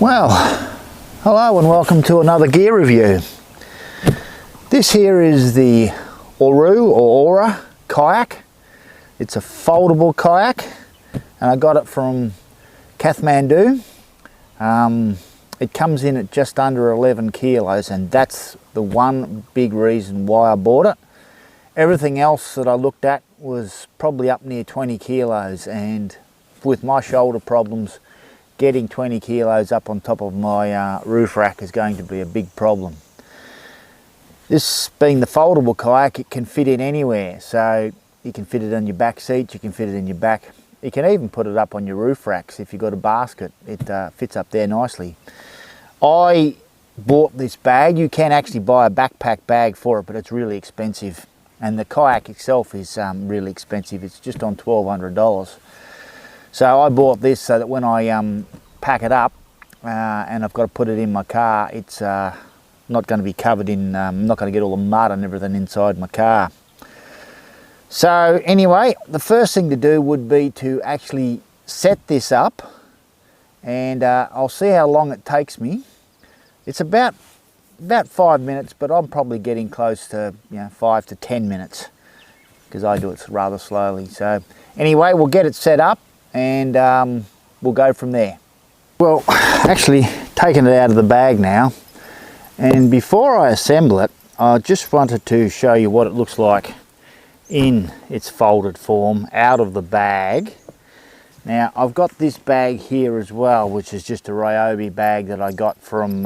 Well, hello and welcome to another gear review. This here is the Oru Kayak. It's a foldable kayak and I got it from Kathmandu. It comes in at just under 11 kilos and that's the one big reason why I bought it. Everything else that I looked at was probably up near 20 kilos, and with my shoulder problems, getting 20 kilos up on top of my roof rack is going to be a big problem. This being the foldable kayak, it can fit in anywhere. So you can fit it on your back seat, you can fit it in your back. You can even put it up on your roof racks if you've got a basket. It fits up there nicely. I bought this bag. You can actually buy a backpack bag for it, but it's really expensive. And the kayak itself is really expensive. It's just on $1,200. So I bought this so that when I pack it up and I've got to put it in my car, it's not going to be covered in, not going to get all the mud and everything inside my car. So anyway, the first thing to do would be to actually set this up, and I'll see how long it takes me. It's about 5 minutes, but I'm probably getting close to 5 to 10 minutes because I do it rather slowly. So anyway, we'll get it set up and we'll go from there. Well, actually taking it out of the bag now, and before I assemble it, I just wanted to show you what it looks like in its folded form out of the bag. Now I've got this bag here as well, which is just a Ryobi bag that I got from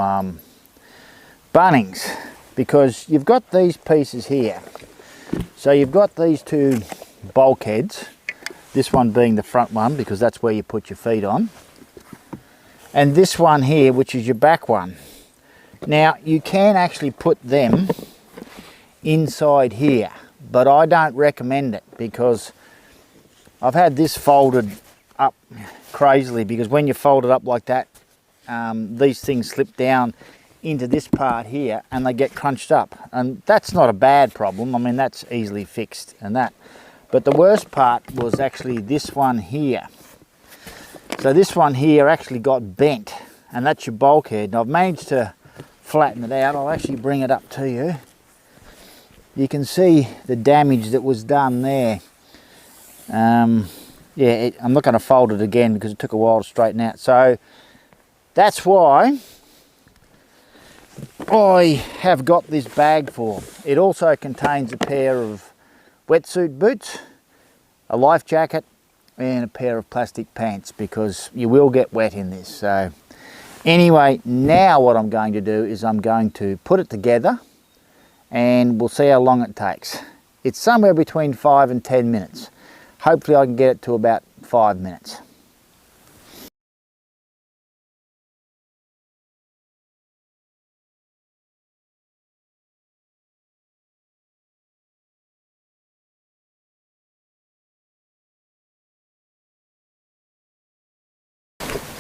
Bunnings, because you've got these pieces here. So you've got these two bulkheads, this one being the front one because that's where you put your feet on, and this one here, which is your back one. Now you can actually put them inside here, but I don't recommend it because I've had this folded up crazily, because when you fold it up like that, these things slip down into this part here and they get crunched up, and that's not a bad problem. I mean, that's easily fixed and that. But the worst part was actually this one here. So this one here actually got bent, and that's your bulkhead. And I've managed to flatten it out. I'll actually bring it up to you. You can see the damage that was done there. I'm not going to fold it again because it took a while to straighten out. So that's why I have got this bag for. It also contains a pair of wetsuit boots, a life jacket, and a pair of plastic pants, because you will get wet in this. So anyway, now what I'm going to do is I'm going to put it together and we'll see how long it takes. It's somewhere between 5 and 10 minutes. Hopefully I can get it to about 5 minutes.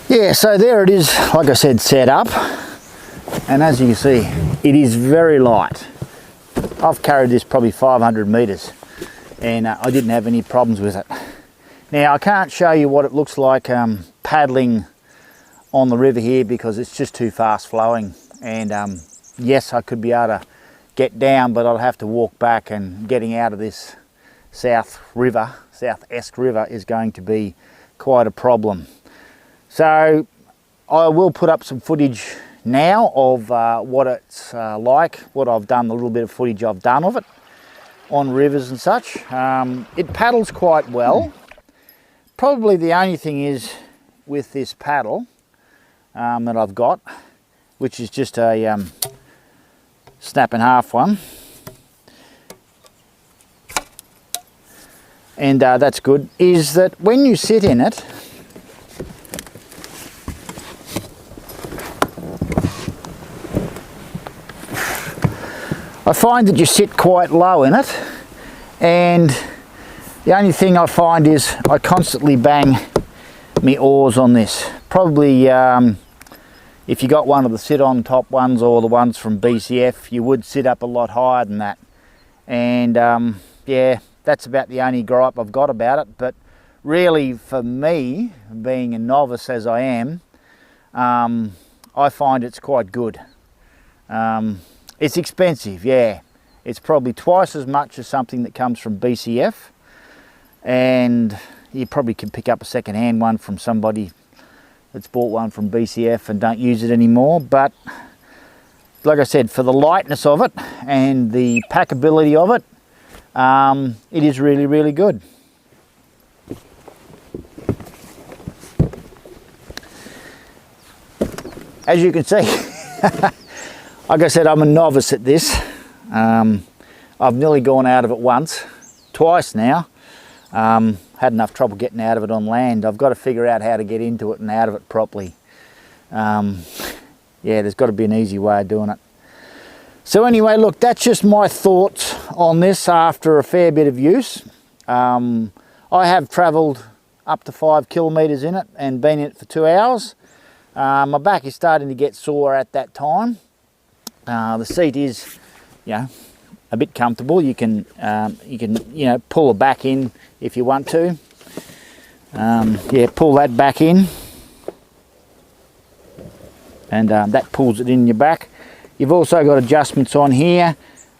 Yeah, so there it is, like I said, set up, and as you can see, it is very light. I've carried this probably 500 meters and I didn't have any problems with it. Now I can't show you what it looks like paddling on the river here because it's just too fast flowing, and yes, I could be able to get down, but I'll have to walk back, and getting out of this south-esque river is going to be quite a problem. So I will put up some footage now of what it's like, what I've done, the little bit of footage I've done of it on rivers and such. It paddles quite well. Probably the only thing is with this paddle that I've got, which is just a snap in half one, and that's good, is that when you sit in it, I find that you sit quite low in it, and the only thing I find is I constantly bang my oars on this. Probably if you got one of the sit-on top ones or the ones from BCF, you would sit up a lot higher than that. And yeah, that's about the only gripe I've got about it. But really, for me, being a novice as I am, I find it's quite good. It's expensive, yeah. It's probably twice as much as something that comes from BCF, and you probably can pick up a second-hand one from somebody that's bought one from BCF and don't use it anymore. But like I said, for the lightness of it and the packability of it, it is really, really good. As you can see, like I said, I'm a novice at this. I've nearly gone out of it twice now. Had enough trouble getting out of it on land. I've got to figure out how to get into it and out of it properly. Yeah, there's got to be an easy way of doing it. So anyway, look, that's just my thoughts on this after a fair bit of use. I have travelled up to 5 kilometres in it and been in it for 2 hours. My back is starting to get sore at that time. The seat is, you know, a bit comfortable. You can you know, pull it back in if you want to. Yeah, pull that back in, and that pulls it in your back. You've also got adjustments on here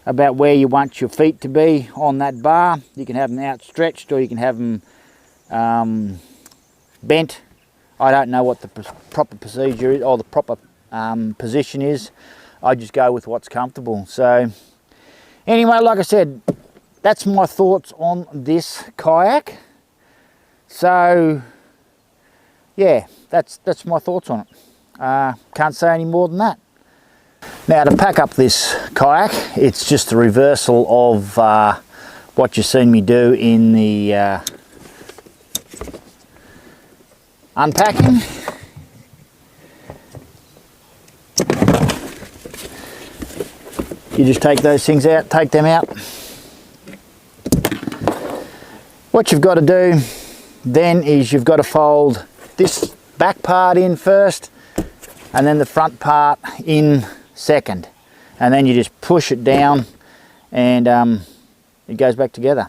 about where you want your feet to be on that bar. You can have them outstretched, or you can have them bent. I don't know what the proper procedure is, or the proper position is. I just go with what's comfortable. So anyway, like I said, that's my thoughts on this kayak. So yeah, that's my thoughts on it. Can't say any more than that. Now, to pack up this kayak, it's just a reversal of what you've seen me do in the unpacking. You just take those things out, take them out. What you've got to do then is you've got to fold this back part in first, and then the front part in second, and then you just push it down, and it goes back together.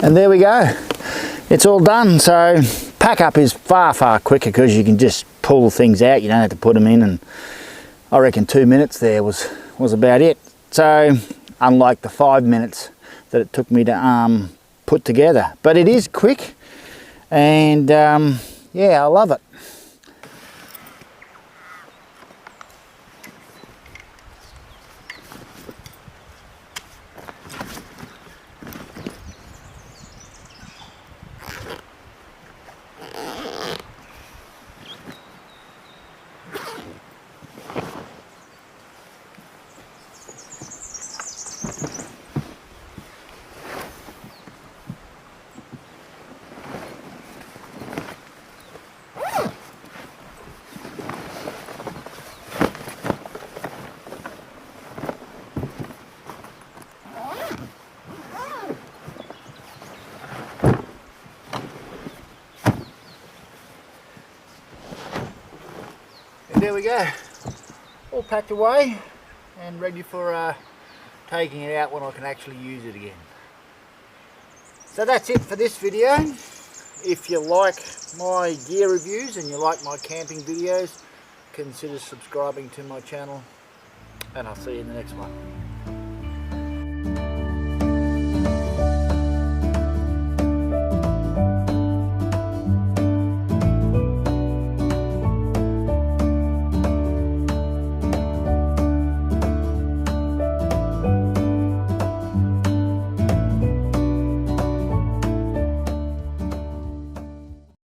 And there we go, it's all done. So pack up is far quicker because you can just pull things out, you don't have to put them in, and I reckon 2 minutes there was about it. So unlike the 5 minutes that it took me to put together, but it is quick, and yeah, I love it. There we go, all packed away and ready for taking it out when I can actually use it again. So that's it for this video. If you like my gear reviews and you like my camping videos, consider subscribing to my channel, and I'll see you in the next one.